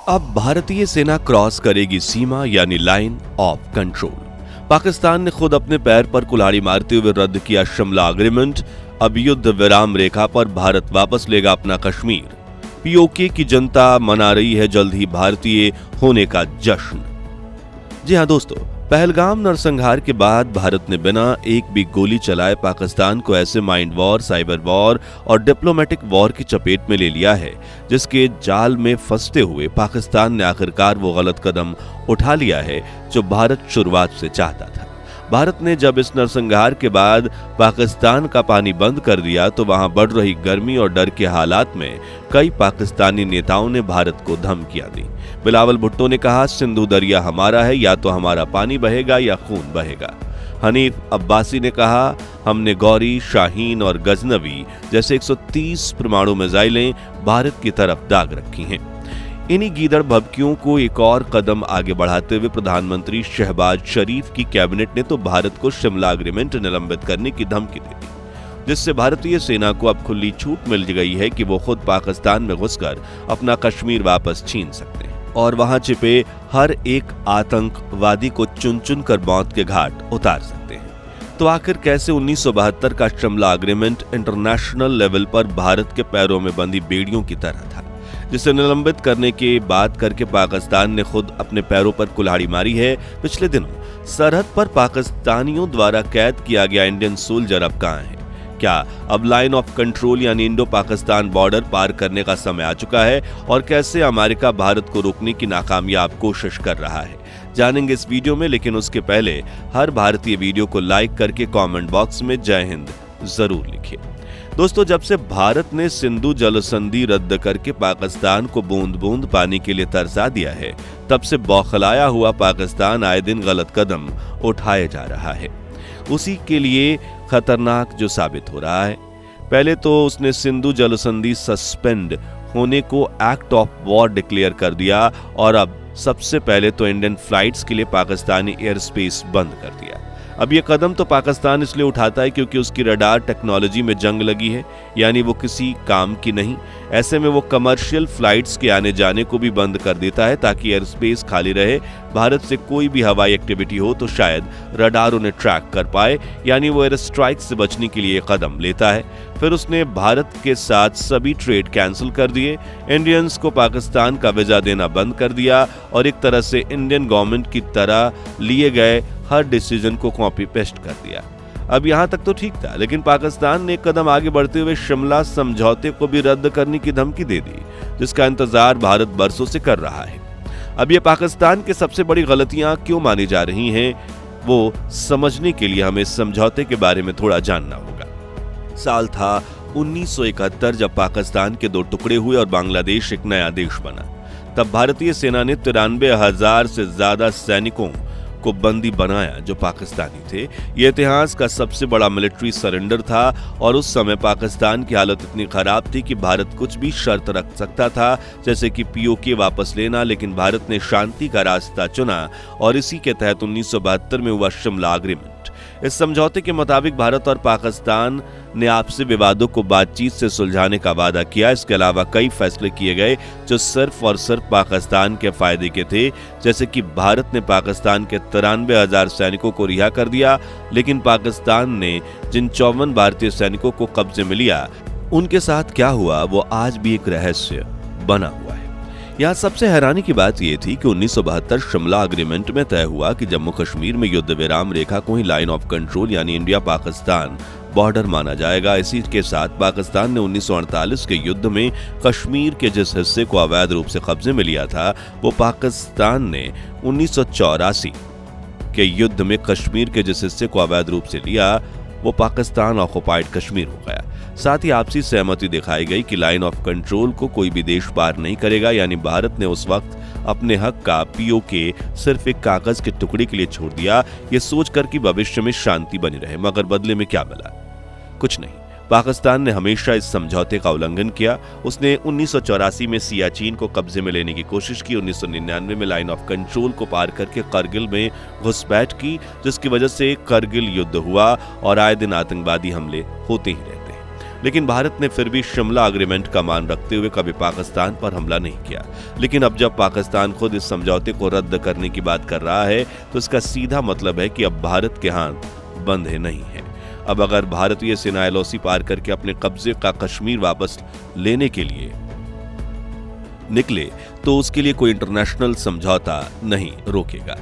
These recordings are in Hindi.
अब भारतीय सेना क्रॉस करेगी सीमा यानी लाइन ऑफ कंट्रोल। पाकिस्तान ने खुद अपने पैर पर कुल्हाड़ी मारते हुए रद्द किया शिमला एग्रीमेंट। अब युद्ध विराम रेखा पर भारत वापस लेगा अपना कश्मीर। पीओके की जनता मना रही है जल्द ही भारतीय होने का जश्न। जी हां दोस्तों, पहलगाम नरसंहार के बाद भारत ने बिना एक भी गोली चलाए पाकिस्तान को ऐसे माइंड वॉर, साइबर वॉर और डिप्लोमेटिक वॉर की चपेट में ले लिया है, जिसके जाल में फंसते हुए पाकिस्तान ने आखिरकार वो गलत कदम उठा लिया है जो भारत शुरुआत से चाहता था। भारत ने जब इस नरसंहार के बाद पाकिस्तान का पानी बंद कर दिया तो वहां बढ़ रही गर्मी और डर के हालात में कई पाकिस्तानी नेताओं ने भारत को धमकियां दी। बिलावल भुट्टो ने कहा, सिंधु दरिया हमारा है, या तो हमारा पानी बहेगा या खून बहेगा। हनीफ अब्बासी ने कहा, हमने गौरी, शाहीन और गजनवी जैसे 130 परमाणु मिसाइलें भारत की तरफ दाग रखी हैं। इन्हीं गीदड़ भभकियों को एक और कदम आगे बढ़ाते हुए प्रधानमंत्री शहबाज शरीफ की कैबिनेट ने तो भारत को शिमला एग्रीमेंट निलंबित करने की धमकी दे दी, जिससे भारतीय सेना को अब खुली छूट मिल गई है कि वो खुद पाकिस्तान में घुसकर अपना कश्मीर वापस छीन सकते हैं और वहां छिपे हर एक आतंकवादी को चुन चुन कर मौत के घाट उतार सकते हैं। तो आखिर कैसे 1972 का शिमला एग्रीमेंट इंटरनेशनल लेवल पर भारत के पैरों में बंधी बेड़ियों की तरह था, जिसे निलंबित करने की बात करके पाकिस्तान ने खुद अपने पैरों पर कुल्हाड़ी मारी है। पिछले दिनों सरहद पर पाकिस्तानियों द्वारा कैद किया गया इंडियन सोल्जर अब कहां है? क्या अब लाइन ऑफ कंट्रोल यानी इंडो पाकिस्तान बॉर्डर पार करने का समय आ चुका है? और कैसे अमेरिका भारत को रोकने की नाकामयाब कोशिश कर रहा है, जानेंगे इस वीडियो में। लेकिन उसके पहले हर भारतीय वीडियो को लाइक करके कमेंट बॉक्स में जय हिंद जरूर लिखिए। दोस्तों, जब से भारत ने सिंधु जल संधि रद्द करके पाकिस्तान को बूंद बूंद पानी के लिए तरसा दिया है, तब से बौखलाया हुआ पाकिस्तान आए दिन गलत कदम उठाए जा रहा है। उसी के लिए खतरनाक जो साबित हो रहा है, पहले तो उसने सिंधु जल संधि सस्पेंड होने को एक्ट ऑफ वॉर डिक्लेयर कर दिया और अब सबसे पहले तो इंडियन फ्लाइट्स के लिए पाकिस्तानी एयर स्पेस बंद कर दिया। अब ये कदम तो पाकिस्तान इसलिए उठाता है क्योंकि उसकी रडार टेक्नोलॉजी में जंग लगी है, यानी वो किसी काम की नहीं। ऐसे में वो कमर्शियल फ्लाइट्स के आने जाने को भी बंद कर देता है ताकि एयर स्पेस खाली रहे। भारत से कोई भी हवाई एक्टिविटी हो तो शायद रडार उन्हें ट्रैक कर पाए, यानी वो एयर स्ट्राइक से बचने के लिए कदम लेता है। फिर उसने भारत के साथ सभी ट्रेड कैंसिल कर दिए, इंडियंस को पाकिस्तान का वीजा देना बंद कर दिया और एक तरह से इंडियन गवर्नमेंट की तरह लिए गए हर डिसीजन को कॉपी पेस्ट कर दिया। अब यहां तक तो ठीक था, लेकिन पाकिस्तान ने एक कदम आगे बढ़ते हुए शिमला समझौते को भी रद्द करने की धमकी दे दी, जिसका इंतजार भारत बरसों से कर रहा है। अब ये पाकिस्तान की सबसे बड़ी गलतियां क्यों मानी जा रही हैं, वो समझने के लिए हमें इस समझौते के बारे में थोड़ा जानना होगा। साल था 1971 जब पाकिस्तान के दो टुकड़े हुए और बांग्लादेश एक नया देश बना। तब भारतीय सेना ने 93,000 से ज्यादा सैनिकों को बंदी बनाया जो पाकिस्तानी थे। यह इतिहास का सबसे बड़ा मिलिट्री सरेंडर था और उस समय पाकिस्तान की हालत इतनी खराब थी कि भारत कुछ भी शर्त रख सकता था, जैसे कि पीओके वापस लेना, लेकिन भारत ने शांति का रास्ता चुना और इसी के तहत 1972 में हुआ शिमला एग्रीमेंट। इस समझौते के मुताबिक भारत और पाकिस्तान ने आपसी विवादों को बातचीत से सुलझाने का वादा किया। इसके अलावा कई फैसले किए गए जो सिर्फ और सिर्फ पाकिस्तान के फायदे के थे, जैसे कि भारत ने पाकिस्तान के 93,000 सैनिकों को रिहा कर दिया, लेकिन पाकिस्तान ने जिन 54 भारतीय सैनिकों को कब्जे में लिया, उनके साथ क्या हुआ वो आज भी एक रहस्य बना हुआ है। यहाँ सबसे हैरानी की बात यह थी कि 1972 शिमला एग्रीमेंट में तय हुआ कि जम्मू कश्मीर में युद्ध विराम रेखा को ही लाइन ऑफ कंट्रोल यानी इंडिया पाकिस्तान बॉर्डर माना जाएगा। इसी के साथ पाकिस्तान ने 1948 के युद्ध में कश्मीर के जिस हिस्से को अवैध रूप से कब्जे में लिया था, वो पाकिस्तान ने 1984 के युद्ध में कश्मीर के जिस हिस्से को अवैध रूप से लिया, वो पाकिस्तान ऑक्युपाइड कश्मीर हो गया। साथ ही आपसी सहमति दिखाई गई कि लाइन ऑफ कंट्रोल को कोई भी देश पार नहीं करेगा, यानी भारत ने उस वक्त अपने हक का पीओके सिर्फ एक कागज के टुकड़े के लिए छोड़ दिया, ये सोचकर कि भविष्य में शांति बनी रहे। मगर बदले में क्या मिला? कुछ नहीं। पाकिस्तान ने हमेशा इस समझौते का उल्लंघन किया। उसने 1984 में सियाचिन को कब्जे में लेने की कोशिश की, 1999 में लाइन ऑफ कंट्रोल को पार करके करगिल में घुसपैठ की, जिसकी वजह से करगिल युद्ध हुआ और आए दिन आतंकवादी हमले होते ही रहते हैं। लेकिन भारत ने फिर भी शिमला एग्रीमेंट का मान रखते हुए कभी पाकिस्तान पर हमला नहीं किया। लेकिन अब जब पाकिस्तान खुद इस समझौते को रद्द करने की बात कर रहा है तो इसका सीधा मतलब है कि अब भारत के हाथ बंधे नहीं हैं। अब अगर भारतीय सेना LOC पार करके अपने कब्जे का कश्मीर वापस लेने के लिए निकले तो उसके लिए कोई इंटरनेशनल समझौता नहीं रोकेगा।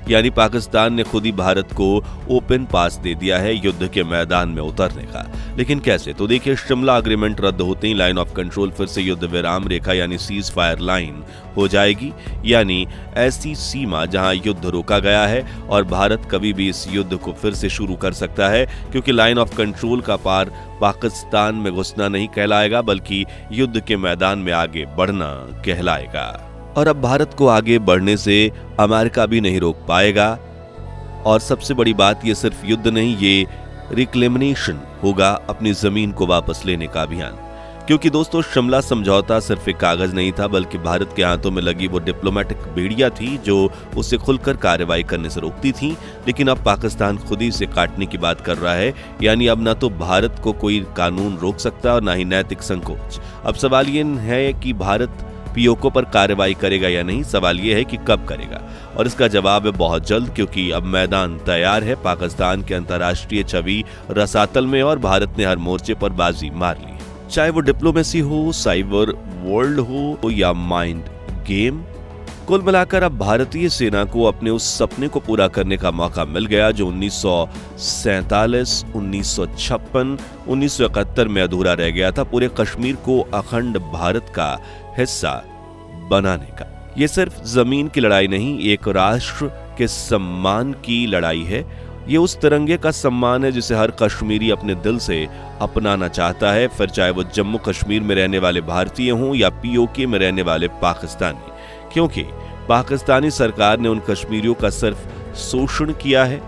यानी पाकिस्तान ने खुद ही भारत को ओपन पास दे दिया है युद्ध के मैदान में उतरने का। लेकिन कैसे? तो देखिए, शिमला एग्रीमेंट रद्द होते ही लाइन ऑफ कंट्रोल फिर से युद्ध विराम रेखा यानी सीज फायर लाइन हो जाएगी, यानी ऐसी सीमा जहां युद्ध रोका गया है और भारत कभी भी इस युद्ध को फिर से शुरू कर सकता है, क्योंकि लाइन ऑफ कंट्रोल का पार पाकिस्तान में घुसना नहीं कहलाएगा बल्कि युद्ध के मैदान में आगे बढ़ना कहलाएगा। और अब भारत को आगे बढ़ने से अमेरिका भी नहीं रोक पाएगा। और सबसे बड़ी बात, ये सिर्फ युद्ध नहीं, ये रिक्लेमिनेशन होगा, अपनी जमीन को वापस लेने का अभियान। क्योंकि दोस्तों, शिमला समझौता सिर्फ एक कागज नहीं था बल्कि भारत के हाथों में लगी वो डिप्लोमेटिक बेड़ियां थी जो उसे खुलकर कार्रवाई करने से रोकती थी। लेकिन अब पाकिस्तान खुद ही इसे काटने की बात कर रहा है, यानी अब ना तो भारत को कोई कानून रोक सकता और ना ही नैतिक संकोच। अब सवाल ये है कि भारत POK पर कार्रवाई करेगा या नहीं, सवाल यह है कि कब करेगा। और इसका जवाब है बहुत जल्द, क्योंकि अब मैदान तैयार है। पाकिस्तान के अंतर्राष्ट्रीय छवि रसातल में और भारत ने हर मोर्चे पर बाजी मार ली, चाहे वो डिप्लोमेसी हो, साइबर वर्ल्ड हो या माइंड गेम। कुल मिलाकर अब भारतीय सेना को अपने उस सपने को पूरा करने का मौका मिल गया जो 1947, 1956, 1971 में अधूरा रह गया था, पूरे कश्मीर को अखंड भारत का हिस्सा बनाने का। ये सिर्फ जमीन की लड़ाई नहीं, एक राष्ट्र के सम्मान की लड़ाई है। ये उस तिरंगे का सम्मान है जिसे हर कश्मीरी अपने दिल से अपनाना चाहता है, फिर चाहे वो जम्मू कश्मीर में रहने वाले भारतीय हों या POK में रहने वाले पाकिस्तानी। क्योंकि पाकिस्तानी सरकार ने उन कश्मीरियों का सिर्फ शोषण किया है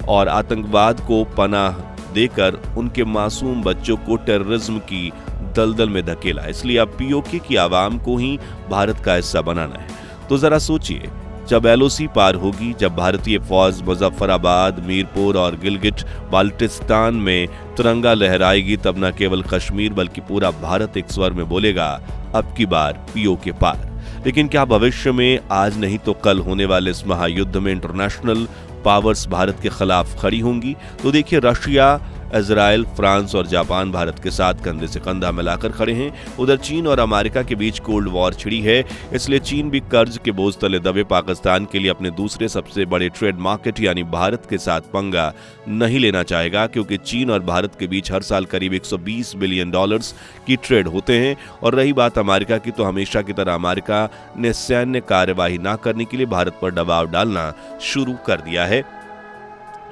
और आतंकवाद को पनाह देकर उनके मासूम बच्चों को टेररिज्म की दलदल में धकेला। इसलिए अब POK की आवाम को ही भारत का हिस्सा बनाना है। तो जरा सोचिए, जब LOC पार होगी, जब भारतीय फौज मुजफ्फराबाद, मीरपुर और गिलगिट बाल्टिस्तान में तिरंगा लहराएगी, तब न केवल कश्मीर बल्कि पूरा भारत एक स्वर में बोलेगा, अब की बार POK पार। लेकिन क्या भविष्य में आज नहीं तो कल होने वाले इस महायुद्ध में इंटरनेशनल पावर्स भारत के खिलाफ खड़ी होंगी? तो देखिए, रशिया, इजराइल, फ्रांस और जापान भारत के साथ कंधे से कंधा मिलाकर खड़े हैं। उधर चीन और अमेरिका के बीच कोल्ड वॉर छिड़ी है, इसलिए चीन भी कर्ज के बोझ तले दबे पाकिस्तान के लिए अपने दूसरे सबसे बड़े ट्रेड मार्केट यानी भारत के साथ पंगा नहीं लेना चाहेगा, क्योंकि चीन और भारत के बीच हर साल करीब $120 बिलियन की ट्रेड होते हैं। और रही बात अमेरिका की, तो हमेशा की तरह अमेरिका ने सैन्य कार्यवाही न करने के लिए भारत पर दबाव डालना शुरू कर दिया है।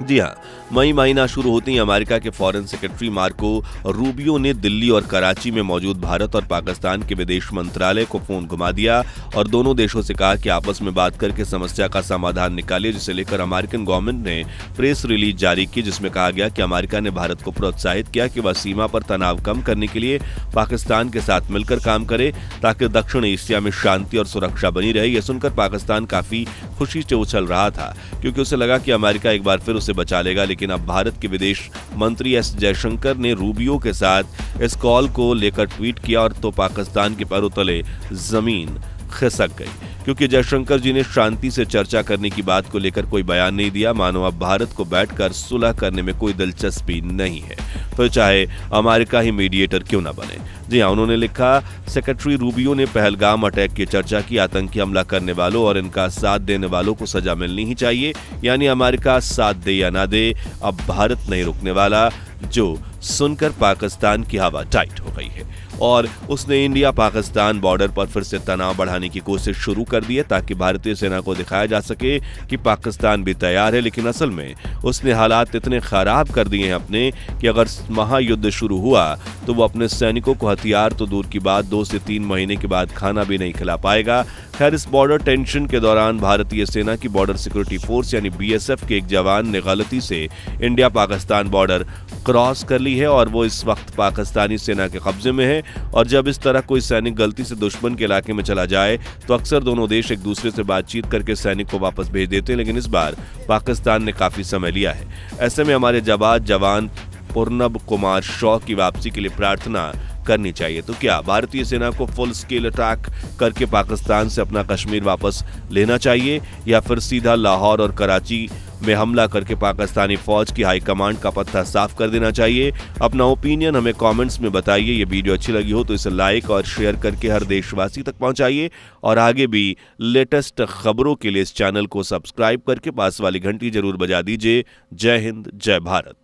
जी हाँ, मई महीना शुरू होते ही अमेरिका के फॉरेन सेक्रेटरी मार्को रूबियो ने दिल्ली और कराची में मौजूद भारत और पाकिस्तान के विदेश मंत्रालय को फोन घुमा दिया और दोनों देशों से कहा कि आपस में बात करके समस्या का समाधान निकालिए, जिसे लेकर अमेरिकन गवर्नमेंट ने प्रेस रिलीज जारी की, जिसमें कहा गया कि अमेरिका ने भारत को प्रोत्साहित किया कि वह सीमा पर तनाव कम करने के लिए पाकिस्तान के साथ मिलकर काम करे ताकि दक्षिण एशिया में शांति और सुरक्षा बनी रहे। यह सुनकर पाकिस्तान काफी खुशी से उछल रहा था, क्योंकि उसे लगा कि अमेरिका एक बार फिर उसे बचा लेगा। लेकिन अब भारत के विदेश मंत्री S जयशंकर ने रूबियो के साथ इस कॉल को लेकर ट्वीट किया और तो पाकिस्तान के पैरों तले जमीन खिसक गई, क्योंकि जयशंकर जी ने शांति से चर्चा करने की बात को लेकर कोई बयान नहीं दिया, मानो अब भारत को बैठकर सुलह करने में कोई दिलचस्पी नहीं है, तो चाहे अमेरिका ही मीडिएटर क्यों ना बने। जी हाँ, उन्होंने लिखा, सेक्रेटरी रूबियो ने पहलगाम अटैक की चर्चा की, आतंकी हमला करने वालों और इनका साथ देने वालों को सजा मिलनी ही चाहिए, यानी अमेरिका साथ दे या ना दे, अब भारत नहीं रुकने वाला। जो सुनकर पाकिस्तान की हवा टाइट हो गई है और उसने इंडिया पाकिस्तान बॉर्डर पर फिर से तनाव बढ़ाने की कोशिश शुरू कर दी है ताकि भारतीय सेना को दिखाया जा सके कि पाकिस्तान भी तैयार है। लेकिन असल में उसने हालात इतने खराब कर दिए हैं अपने कि अगर महायुद्ध शुरू हुआ तो वो अपने सैनिकों को हथियार तो दूर की बात 2 से 3 महीने के बाद खाना भी नहीं खिला पाएगा। खैर, इस बॉर्डर टेंशन के दौरान भारतीय सेना की बॉर्डर सिक्योरिटी फोर्स यानी BSF के एक जवान ने गलती से इंडिया पाकिस्तान बॉर्डर क्रॉस कर ली है और वो इस वक्त पाकिस्तानी सेना के कब्जे में है। और जब इस तरह कोई सैनिक गलती से दुश्मन के इलाके में चला जाए तो अक्सर दोनों देश एक दूसरे से बातचीत करके सैनिक को वापस भेज देते हैं, लेकिन इस बार पाकिस्तान ने काफी समय लिया है। ऐसे में हमारे जवान पूर्णब कुमार शॉ की वापसी के लिए प्रार्थना करनी चाहिए। तो क्या भारतीय सेना को फुल स्केल अटैक करके पाकिस्तान से अपना कश्मीर वापस लेना चाहिए या फिर सीधा लाहौर और कराची में हमला करके पाकिस्तानी फौज की हाईकमांड का पत्ता साफ कर देना चाहिए? अपना ओपिनियन हमें कमेंट्स में बताइए। ये वीडियो अच्छी लगी हो तो इसे लाइक और शेयर करके हर देशवासी तक पहुंचाइए और आगे भी लेटेस्ट खबरों के लिए इस चैनल को सब्सक्राइब करके पास वाली घंटी जरूर बजा दीजिए। जय हिंद, जय भारत।